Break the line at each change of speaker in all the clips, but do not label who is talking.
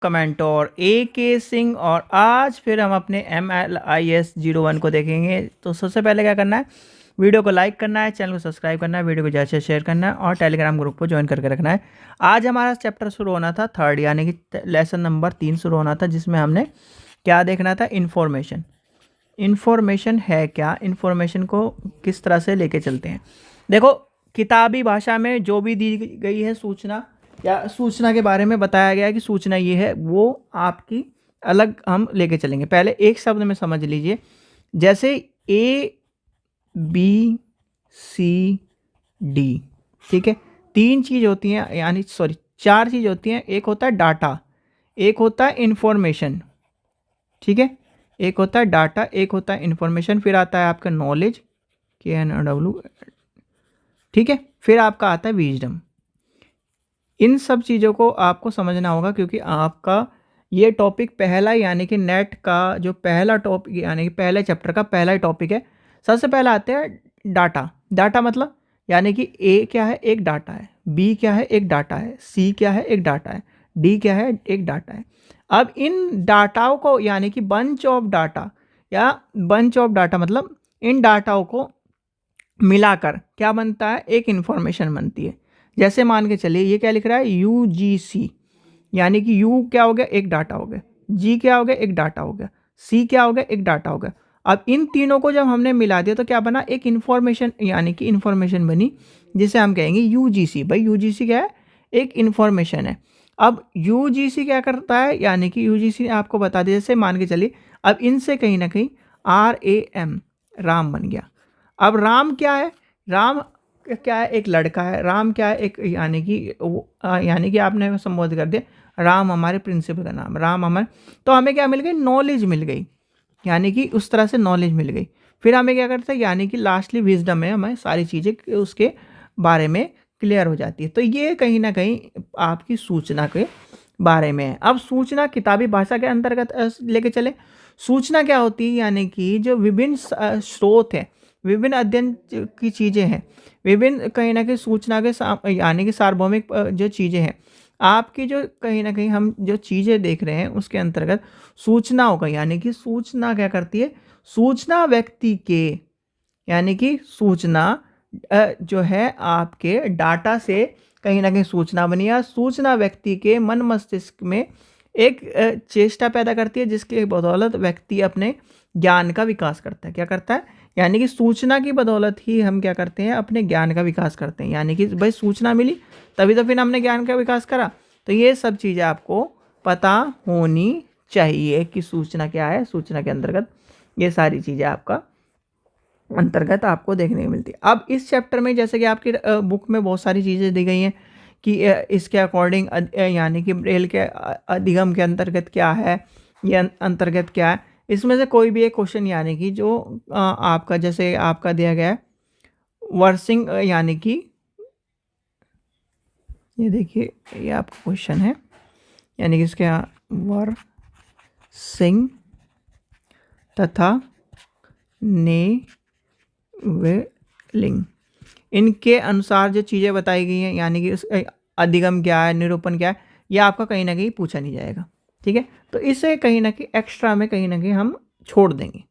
कमेंटोर AK Singh और आज फिर हम अपने MLIS01 को देखेंगे। तो सबसे पहले क्या करना है, वीडियो को लाइक करना है, चैनल को सब्सक्राइब करना है, वीडियो को ज़्यादा से शेयर करना है और टेलीग्राम ग्रुप को ज्वाइन करके रखना है। आज हमारा चैप्टर शुरू होना था 3rd यानी कि लेसन नंबर 3 शुरू होना था, जिसमें हमने क्या देखना था, इन्फॉर्मेशन। इन्फॉर्मेशन है क्या, इन्फॉर्मेशन को किस तरह से लेके चलते हैं। देखो, किताबी भाषा में जो भी दी गई है सूचना या सूचना के बारे में बताया गया है कि सूचना ये है, वो आपकी अलग हम लेके चलेंगे। पहले एक शब्द में समझ लीजिए, जैसे ABCD, ठीक है, 3 चीज़ होती हैं, यानी 4 चीज़ होती हैं। एक होता है डाटा, एक होता है इन्फॉर्मेशन, ठीक है, एक होता है डाटा, एक होता है इन्फॉर्मेशन, फिर आता है आपका नॉलेज KNW, ठीक है, फिर आपका आता है विजडम। इन सब चीज़ों को आपको समझना होगा, क्योंकि आपका ये टॉपिक पहला यानी कि नेट का जो पहला टॉपिक यानी कि पहले चैप्टर का पहला ही टॉपिक है। सबसे पहला आता है डाटा। डाटा मतलब यानी कि A क्या है, एक डाटा है, B क्या है, एक डाटा है, C क्या है, एक डाटा है, D क्या है, एक डाटा है। अब इन डाटाओं को यानी कि बंच ऑफ डाटा या बंच ऑफ डाटा मतलब इन डाटाओं को मिलाकर क्या बनता है, एक इन्फॉर्मेशन बनती है। जैसे मान के चलिए ये क्या लिख रहा है, UGC, यानी कि U क्या हो गया, एक डाटा हो गया, G क्या हो गया, एक डाटा हो गया, C क्या हो गया, एक डाटा हो गया। अब इन तीनों को जब हमने मिला दिया तो क्या बना, एक इन्फॉर्मेशन यानी कि इन्फॉर्मेशन बनी, जिसे हम कहेंगे UGC। भाई UGC क्या है, एक इन्फॉर्मेशन है। अब UGC क्या करता है, यानी कि UGC आपको बता दिया, जैसे मान के चलिए अब इनसे कहीं ना कहीं RAM, राम बन गया। अब राम क्या है, राम क्या है, एक लड़का है। राम क्या है, एक यानी कि आपने संबोधित कर दिया, राम हमारे प्रिंसिपल का नाम, राम हमारे, तो हमें क्या मिल गई, नॉलेज मिल गई, यानी कि उस तरह से नॉलेज मिल गई। फिर हमें क्या करते हैं, यानी कि लास्टली विजडम है, हमें सारी चीज़ें उसके बारे में क्लियर हो जाती है। तो ये कहीं ना कहीं आपकी सूचना के बारे में है। अब सूचना किताबी भाषा के अंतर्गत लेके चले। सूचना क्या होती है, यानी कि जो विभिन्न स्रोत है, विभिन्न अध्ययन की चीज़ें हैं, विभिन्न कहीं ना कहीं सूचना के यानी कि सार्वभौमिक जो चीज़ें हैं, आपकी जो कहीं ना कहीं हम जो चीज़ें देख रहे हैं उसके अंतर्गत सूचना होगा। यानी कि सूचना क्या करती है, सूचना व्यक्ति के यानी कि सूचना जो है आपके डाटा से कहीं ना कहीं सूचना बनी है। सूचना व्यक्ति के मन मस्तिष्क में एक चेष्टा पैदा करती है, जिसके बदौलत व्यक्ति अपने ज्ञान का विकास करता है। क्या करता है, यानी कि सूचना की बदौलत ही हम क्या करते हैं, अपने ज्ञान का विकास करते हैं। यानी कि भाई सूचना मिली तभी तो फिर हमने ज्ञान का विकास करा। तो ये सब चीज़ें आपको पता होनी चाहिए कि सूचना क्या है। सूचना के अंतर्गत ये सारी चीज़ें आपका अंतर्गत आपको देखने को मिलती है। अब इस चैप्टर में जैसे कि आपकी बुक में बहुत सारी चीज़ें दी गई हैं कि इसके अकॉर्डिंग यानी कि ब्रेल के अधिगम के अंतर्गत क्या है, ये अंतर्गत क्या है। इसमें से कोई भी एक क्वेश्चन यानी कि जो आपका जैसे आपका दिया गया है वर्सिंग, यानी कि ये देखिए ये आपका क्वेश्चन है, यानी कि इसके वर्सिंग तथा नेवेलिंग, इनके अनुसार जो चीज़ें बताई गई हैं, यानी कि अधिगम क्या है, निरूपण क्या है, ये आपका कहीं ना कहीं पूछा नहीं जाएगा। ठीक है, तो इसे कहीं ना कहीं एक्स्ट्रा में कहीं ना कहीं हम छोड़ देंगे।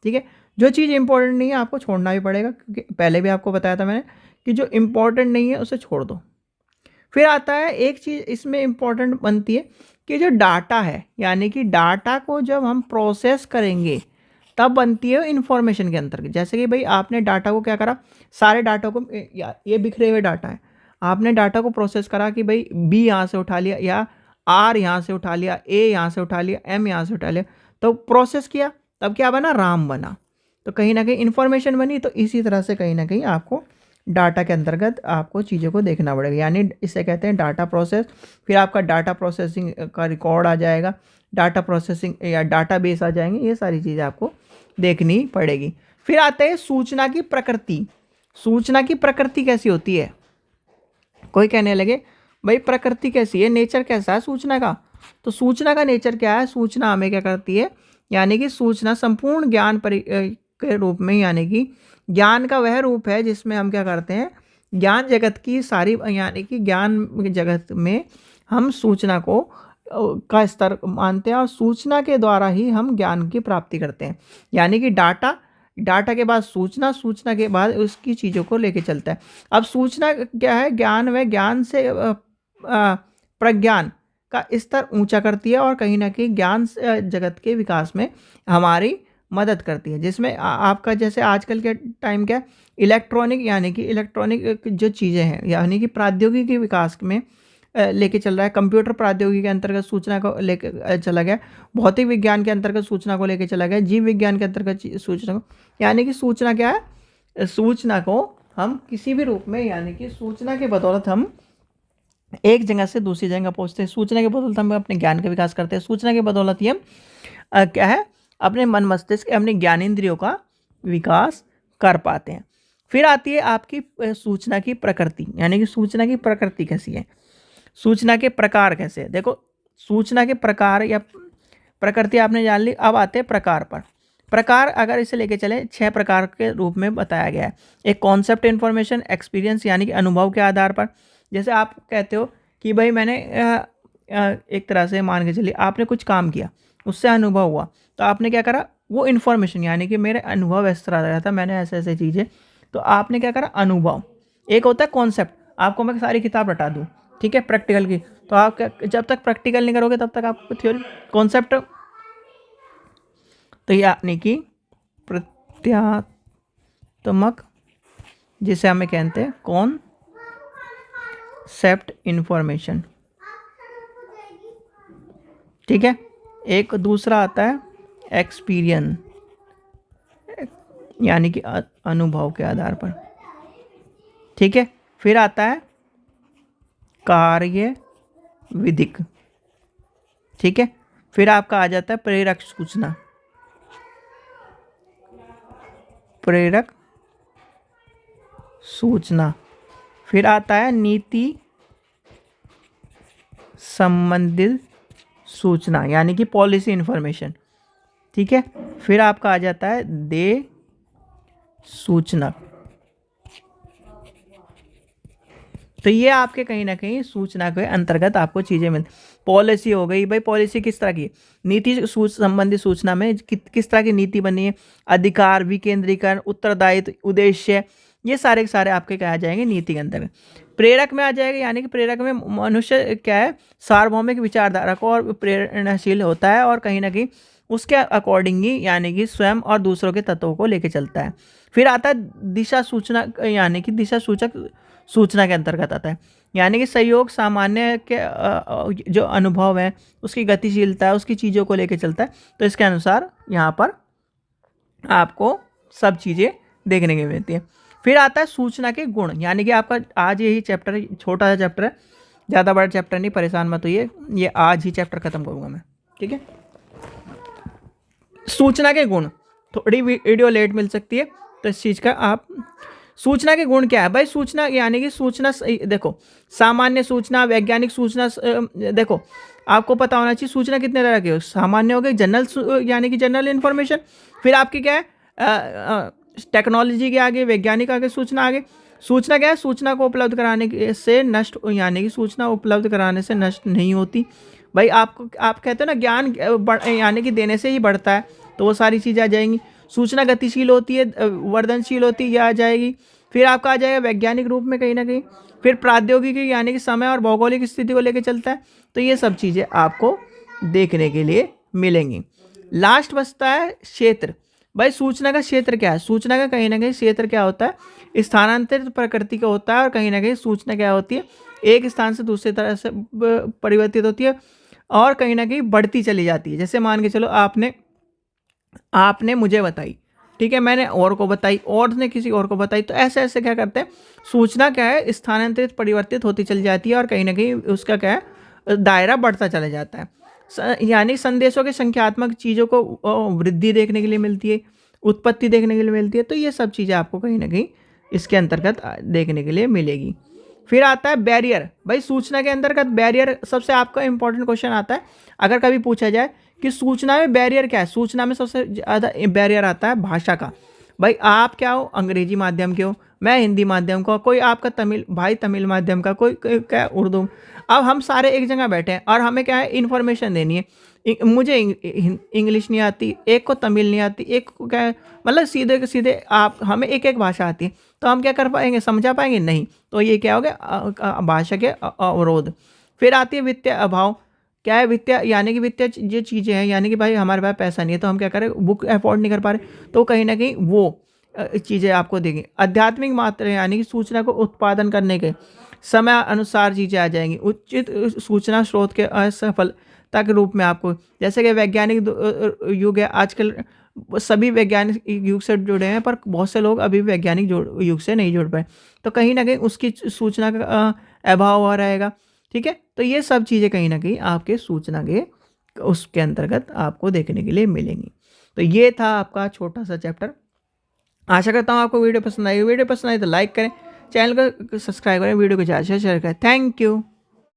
ठीक है, जो चीज़ इंपॉर्टेंट नहीं है आपको छोड़ना भी पड़ेगा, क्योंकि पहले भी आपको बताया था मैंने कि जो इंपॉर्टेंट नहीं है उसे छोड़ दो। फिर आता है एक चीज़ इसमें इंपॉर्टेंट बनती है कि जो डाटा है, यानी कि डाटा को जब हम प्रोसेस करेंगे तब बनती है इन्फॉर्मेशन के अंतर्गत। जैसे कि भाई आपने डाटा को क्या करा, सारे डाटा को ये बिखरे हुए डाटा है, आपने डाटा को प्रोसेस करा कि भाई B यहाँ से उठा लिया, या R यहाँ से उठा लिया, A यहाँ से उठा लिया, M यहाँ से उठा लिया, तो प्रोसेस किया तब क्या बना, राम बना। तो कहीं ना कहीं इन्फॉर्मेशन बनी। तो इसी तरह से कहीं ना कहीं आपको डाटा के अंतर्गत आपको चीज़ों को देखना पड़ेगा, यानी इसे कहते हैं डाटा प्रोसेस। फिर आपका डाटा प्रोसेसिंग का रिकॉर्ड आ जाएगा, डाटा प्रोसेसिंग या डाटा बेस आ जाएंगे, ये सारी चीज़ें आपको देखनी पड़ेगी। फिर आता है सूचना की प्रकृति। सूचना की प्रकृति कैसी होती है, कोई कहने लगे भाई प्रकृति कैसी है, नेचर कैसा है सूचना का। तो सूचना का नेचर क्या है, सूचना हमें क्या करती है, यानी कि सूचना संपूर्ण ज्ञान के रूप में, यानी कि ज्ञान का वह रूप है जिसमें हम क्या करते हैं, ज्ञान जगत की सारी यानी कि ज्ञान जगत में हम सूचना को का स्तर मानते हैं और सूचना के द्वारा ही हम ज्ञान की प्राप्ति करते हैं। यानी कि डाटा के बाद सूचना के बाद उसकी चीज़ों को लेके चलता है। अब सूचना क्या है, ज्ञान व ज्ञान से प्रज्ञान का स्तर ऊंचा करती है और कहीं ना कहीं ज्ञान जगत के विकास में हमारी मदद करती है। जिसमें आपका जैसे आजकल के टाइम क्या इलेक्ट्रॉनिक यानी कि इलेक्ट्रॉनिक जो चीज़ें हैं यानी कि प्रौद्योगिकी विकास में लेके चल रहा है। कंप्यूटर प्रौद्योगिकी के अंतर्गत सूचना को लेके चला गया, भौतिक विज्ञान के अंतर्गत सूचना को लेके चला गया, जीव विज्ञान के अंतर्गत सूचना को, यानी कि सूचना क्या है, सूचना को हम किसी भी रूप में यानी कि सूचना के बदौलत हम एक जगह से दूसरी जगह पहुंचते हैं। सूचना के बदौलत हम अपने ज्ञान का विकास करते हैं। सूचना के बदौलत ही हम क्या है अपने मन मस्तिष्क अपने ज्ञानेंद्रियों का विकास कर पाते हैं। फिर आती है आपकी सूचना की प्रकृति, यानी कि सूचना की प्रकृति कैसी है, सूचना के प्रकार कैसे है। देखो सूचना के प्रकार या प्रकृति आपने जान ली, अब आते हैं प्रकार पर। प्रकार अगर इसे लेके चले 6 प्रकार के रूप में बताया गया है। एक कॉन्सेप्ट इन्फॉर्मेशन, एक्सपीरियंस यानी कि अनुभव के आधार पर। जैसे आप कहते हो कि भाई मैंने एक तरह से मान के चलिए आपने कुछ काम किया, उससे अनुभव हुआ, तो आपने क्या करा, वो इन्फॉर्मेशन यानी कि मेरे अनुभव इस तरह रहा था, मैंने ऐसे ऐसे चीज़ें, तो आपने क्या करा, अनुभव। एक होता है कॉन्सेप्ट, आपको मैं सारी किताब रटा दूँ, ठीक है, प्रैक्टिकल की, तो आप जब तक प्रैक्टिकल नहीं करोगे तब तक आपको थ्योरी। कॉन्सेप्ट तो यानी कि प्रत्यात्मक, जिसे हमें कहते हैं कॉन्सेप्ट इन्फॉर्मेशन, ठीक है। एक दूसरा आता है एक्सपीरियंस यानी कि अनुभव के आधार पर, ठीक है। फिर आता है कार्य विधिक, ठीक है। फिर आपका आ जाता है प्रेरक सूचना, प्रेरक सूचना। फिर आता है नीति संबंधित सूचना यानी कि पॉलिसी इंफॉर्मेशन, ठीक है। फिर आपका आ जाता है देय सूचना। तो ये आपके कहीं ना कहीं सूचना के अंतर्गत आपको चीज़ें मिलती। पॉलिसी हो गई, भाई पॉलिसी किस तरह की, नीति संबंधित सूचना में किस तरह की नीति बनी है, अधिकार, विकेंद्रीकरण, उत्तरदायित्व, उद्देश्य, ये सारे के सारे आपके क्या आ जाएंगे नीति के अंतर्गत। प्रेरक में आ जाएगा, यानी कि प्रेरक में मनुष्य क्या है सार्वभौमिक विचारधारा को और प्रेरणाशील होता है और कहीं ना कहीं उसके अकॉर्डिंग ही यानी कि स्वयं और दूसरों के तत्वों को लेके चलता है। फिर आता है दिशा सूचना, यानी कि दिशा सूचक सूचना के अंतर्गत आता है, यानी कि सहयोग, सामान्य के जो अनुभव है, उसकी गतिशीलता है, उसकी चीज़ों को लेके चलता है। तो इसके अनुसार यहाँ पर आपको सब चीज़ें देखने को मिलती है। फिर आता है सूचना के गुण, यानी कि आपका आज यही चैप्टर, छोटा सा चैप्टर है, ज़्यादा बड़ा चैप्टर नहीं, परेशान मत होइए, ये आज ही चैप्टर खत्म करूँगा मैं, ठीक है। सूचना के गुण, थोड़ी वीडियो लेट मिल सकती है तो इस चीज़ का आप, सूचना के गुण क्या है भाई, सूचना यानी कि सूचना, देखो सामान्य सूचना, वैज्ञानिक सूचना, देखो आपको पता होना चाहिए सूचना कितने तरह की हो, सामान्य हो गई, जनरल यानी कि जनरल इन्फॉर्मेशन, फिर आपकी क्या है टेक्नोलॉजी के आगे, वैज्ञानिक आगे, सूचना आगे। सूचना क्या है, सूचना को उपलब्ध कराने से नष्ट, यानी कि सूचना उपलब्ध कराने से नष्ट नहीं होती। भाई आप कहते हो ना ज्ञान यानी कि देने से ही बढ़ता है, तो वो सारी चीज़ें आ जाएंगी। सूचना गतिशील होती है, वर्धनशील होती है, यह आ जाएगी। फिर आपका आ जाएगा वैज्ञानिक रूप में कहीं ना कहीं। फिर प्रौद्योगिकी यानी कि समय और भौगोलिक स्थिति को लेकर चलता है। तो ये सब चीज़ें आपको देखने के लिए मिलेंगी। लास्ट बचता है क्षेत्र। भाई सूचना का क्षेत्र क्या है, सूचना का कहीं ना कहीं क्षेत्र क्या होता है, स्थानांतरित प्रकृति का होता है और कहीं ना कहीं सूचना क्या होती है, एक स्थान से दूसरी तरह से परिवर्तित होती है और कहीं ना कहीं बढ़ती चली जाती है। जैसे मान के चलो आपने मुझे बताई, ठीक है, मैंने और को बताई, और ने किसी और को बताई, तो ऐसे ऐसे क्या करते हैं, सूचना क्या है स्थानांतरित परिवर्तित होती चली जाती है और कहीं ना कहीं उसका क्या है दायरा बढ़ता चला जाता है। यानी संदेशों के संख्यात्मक चीज़ों को वृद्धि देखने के लिए मिलती है, उत्पत्ति देखने के लिए मिलती है। तो ये सब चीज़ें आपको कहीं ना कहीं इसके अंतर्गत देखने के लिए मिलेगी। फिर आता है बैरियर। भाई सूचना के अंतर्गत बैरियर सबसे आपका इंपॉर्टेंट क्वेश्चन आता है, अगर कभी पूछा जाए कि सूचना में बैरियर क्या है, सूचना में सबसे ज़्यादा बैरियर आता है भाषा का। भाई आप क्या हो, अंग्रेजी माध्यम के हो, मैं हिंदी माध्यम का, कोई आपका तमिल भाई तमिल माध्यम का, कोई क्या उर्दू। अब हम सारे एक जगह बैठे हैं और हमें क्या है, इन्फॉर्मेशन देनी है। मुझे इंग्लिश नहीं आती, एक को तमिल नहीं आती, एक को क्या है, मतलब सीधे के सीधे आप हमें एक एक भाषा आती है, तो हम क्या कर पाएंगे, समझा पाएंगे नहीं। तो ये क्या हो गया, भाषा के अवरोध। फिर आती है वित्तीय अभाव। क्या है वित्तीय, यानी कि वित्तीय जो चीज़ें हैं, यानी कि भाई हमारे पास पैसा नहीं है, तो हम क्या करें, बुक अफोर्ड नहीं कर पा रहे, तो कहीं ना कहीं वो चीज़ें आपको देंगे। आध्यात्मिक मात्रा, यानी कि सूचना को उत्पादन करने के समय अनुसार चीज़ें आ जाएंगी। उचित सूचना स्रोत के असफलता के रूप में आपको, जैसे कि वैज्ञानिक युग है आजकल, सभी वैज्ञानिक युग से जुड़े हैं, पर बहुत से लोग अभी वैज्ञानिक युग से नहीं जुड़ पाए, तो कहीं ना कहीं उसकी सूचना का अभाव हो रहेगा। ठीक है, तो ये सब चीज़ें कहीं ना कहीं आपके सूचना के उसके अंतर्गत आपको देखने के लिए मिलेंगी। तो ये था आपका छोटा सा चैप्टर। आशा करता हूँ आपको वीडियो पसंद आई। वीडियो पसंद आई तो लाइक करें, चैनल को सब्सक्राइब करें, वीडियो को ज़्यादा से शेयर करें। Thank you.